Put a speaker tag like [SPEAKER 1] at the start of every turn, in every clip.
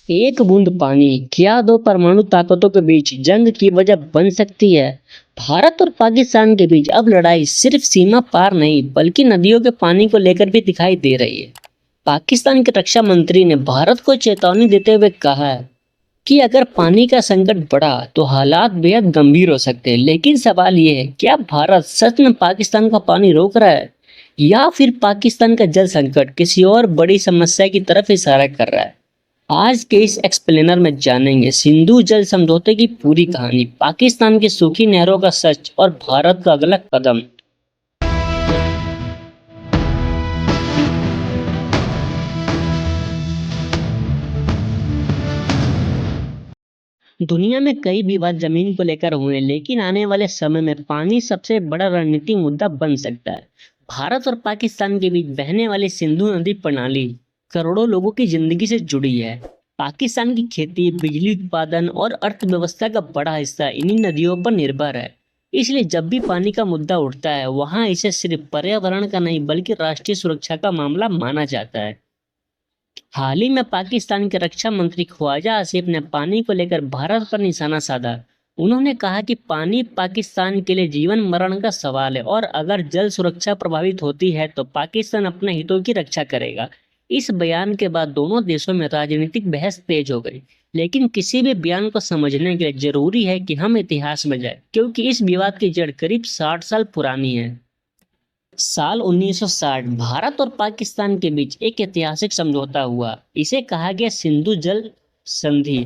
[SPEAKER 1] एक बूंद पानी क्या दो परमाणु ताकतों के बीच जंग की वजह बन सकती है। भारत और पाकिस्तान के बीच अब लड़ाई सिर्फ सीमा पार नहीं बल्कि नदियों के पानी को लेकर भी दिखाई दे रही है। पाकिस्तान के रक्षा मंत्री ने भारत को चेतावनी देते हुए कहा है कि अगर पानी का संकट बढ़ा तो हालात बेहद गंभीर हो सकते हैं। लेकिन सवाल ये है, क्या भारत सच में पाकिस्तान का पानी रोक रहा है या फिर पाकिस्तान का जल संकट किसी और बड़ी समस्या की तरफ इशारा कर रहा है। आज के इस एक्सप्लेनर में जानेंगे सिंधु जल समझौते की पूरी कहानी, पाकिस्तान की सूखी नहरों का सच और भारत का अगला कदम। दुनिया में कई विवाद जमीन को लेकर हुए, लेकिन आने वाले समय में पानी सबसे बड़ा रणनीतिक मुद्दा बन सकता है। भारत और पाकिस्तान के बीच बहने वाली सिंधु नदी प्रणाली करोड़ों लोगों की जिंदगी से जुड़ी है। पाकिस्तान की खेती, बिजली उत्पादन और अर्थव्यवस्था का बड़ा हिस्सा इन्हीं नदियों पर निर्भर है। इसलिए जब भी पानी का मुद्दा उठता है, वहां इसे सिर्फ पर्यावरण का नहीं बल्कि राष्ट्रीय सुरक्षा का मामला माना जाता है। हाल ही में पाकिस्तान के रक्षा मंत्री ख्वाजा आसिफ ने पानी को लेकर भारत पर निशाना साधा। उन्होंने कहा कि पानी पाकिस्तान के लिए जीवन मरण का सवाल है और अगर जल सुरक्षा प्रभावित होती है तो पाकिस्तान अपने हितों की रक्षा करेगा। इस बयान के बाद दोनों देशों में राजनीतिक बहस तेज हो गई। लेकिन किसी भी बयान को समझने के लिए जरूरी है कि हम इतिहास में जाए, क्योंकि इस विवाद की जड़ करीब 60 साल पुरानी है। साल 1960 भारत और पाकिस्तान के बीच एक ऐतिहासिक समझौता हुआ। इसे कहा गया सिंधु जल संधि।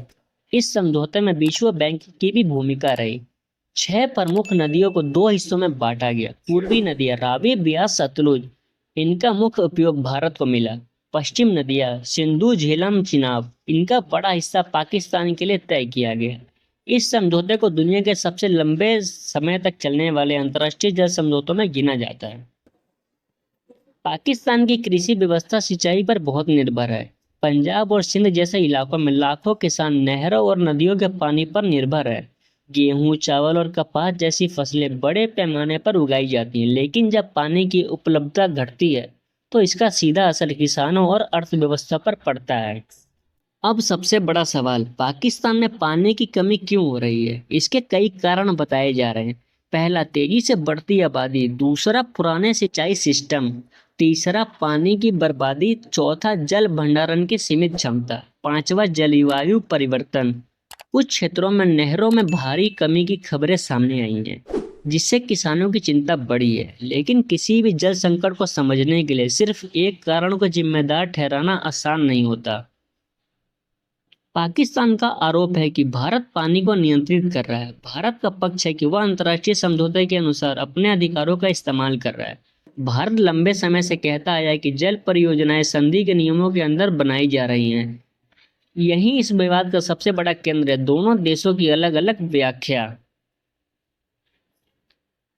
[SPEAKER 1] इस समझौते में विश्व बैंक की भी भूमिका रही। 6 प्रमुख नदियों को 2 हिस्सों में बांटा गया। पूर्वी नदियां रावी, ब्यास, सतलुज, इनका मुख्य उपयोग भारत को मिला। पश्चिम नदियां सिंधु, झेलम, चिनाब, इनका बड़ा हिस्सा पाकिस्तान के लिए तय किया गया। इस समझौते को दुनिया के सबसे लंबे समय तक चलने वाले अंतर्राष्ट्रीय जल समझौतों में गिना जाता है। पाकिस्तान की कृषि व्यवस्था सिंचाई पर बहुत निर्भर है। पंजाब और सिंध जैसे इलाकों में लाखों किसान नहरों और नदियों के पानी पर निर्भर है। गेहूं, चावल और कपास जैसी फसलें बड़े पैमाने पर उगाई जाती हैं, लेकिन जब पानी की उपलब्धता घटती है तो इसका सीधा असर किसानों और अर्थव्यवस्था पर पड़ता है। अब सबसे बड़ा सवाल, पाकिस्तान में पानी की कमी क्यों हो रही है। इसके कई कारण बताए जा रहे हैं। पहला, तेजी से बढ़ती आबादी। दूसरा, पुराने सिंचाई सिस्टम। तीसरा, पानी की बर्बादी। चौथा, जल भंडारण की सीमित क्षमता। पांचवा, जलवायु परिवर्तन। कुछ क्षेत्रों में नहरों में भारी कमी की खबरें सामने आई हैं, जिससे किसानों की चिंता बढ़ी है। लेकिन किसी भी जल संकट को समझने के लिए सिर्फ एक कारण को जिम्मेदार ठहराना आसान नहीं होता। पाकिस्तान का आरोप है कि भारत पानी को नियंत्रित कर रहा है। भारत का पक्ष है कि वह अंतर्राष्ट्रीय समझौते के अनुसार अपने अधिकारों का इस्तेमाल कर रहा है। भारत लंबे समय से कहता आया है कि जल परियोजनाएं संधि के नियमों के अंदर बनाई जा रही हैं। यही इस विवाद का सबसे बड़ा केंद्र है, दोनों देशों की अलग अलग व्याख्या।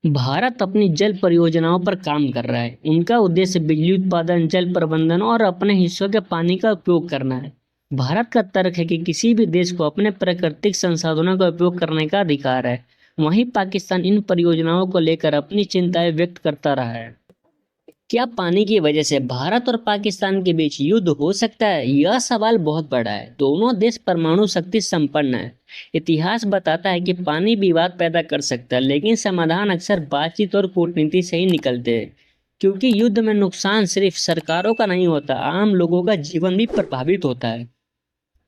[SPEAKER 1] भारत अपनी जल परियोजनाओं पर काम कर रहा है। उनका उद्देश्य बिजली उत्पादन, जल प्रबंधन और अपने हिस्सों के पानी का उपयोग करना है। भारत का तर्क है कि किसी भी देश को अपने प्राकृतिक संसाधनों का उपयोग करने का अधिकार है। वहीं पाकिस्तान इन परियोजनाओं को लेकर अपनी चिंताएं व्यक्त करता रहा है। क्या पानी की वजह से भारत और पाकिस्तान के बीच युद्ध हो सकता है? यह सवाल बहुत बड़ा है। दोनों देश परमाणु शक्ति संपन्न है। इतिहास बताता है कि पानी विवाद पैदा कर सकता है, लेकिन समाधान अक्सर बातचीत और कूटनीति से ही निकलते हैं। क्योंकि युद्ध में नुकसान सिर्फ सरकारों का नहीं होता, आम लोगों का जीवन भी प्रभावित होता है।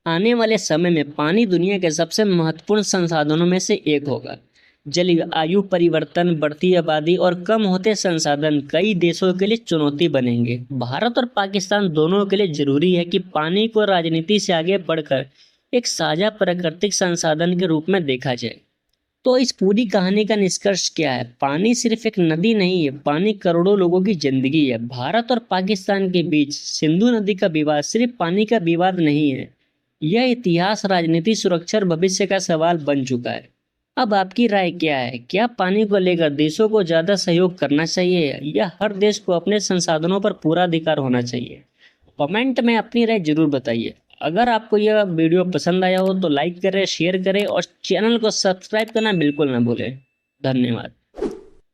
[SPEAKER 1] आने वाले समय में पानी दुनिया के सबसे महत्वपूर्ण संसाधनों में से एक होगा। जलवायु परिवर्तन, बढ़ती आबादी और कम होते संसाधन कई देशों के लिए चुनौती बनेंगे। भारत और पाकिस्तान दोनों के लिए जरूरी है कि पानी को राजनीति से आगे बढ़कर एक साझा प्राकृतिक संसाधन के रूप में देखा जाए। तो इस पूरी कहानी का निष्कर्ष क्या है? पानी सिर्फ एक नदी नहीं है, पानी करोड़ों लोगों की जिंदगी है। भारत और पाकिस्तान के बीच सिंधु नदी का विवाद सिर्फ पानी का विवाद नहीं है, यह इतिहास, राजनीति, सुरक्षा और भविष्य का सवाल बन चुका है। अब आपकी राय क्या है? क्या पानी को लेकर देशों को ज्यादा सहयोग करना चाहिए या हर देश को अपने संसाधनों पर पूरा अधिकार होना चाहिए? कमेंट में अपनी राय जरूर बताइए। अगर आपको यह वीडियो पसंद आया हो तो लाइक करें, शेयर करें और चैनल को सब्सक्राइब करना बिल्कुल ना भूलें। धन्यवाद।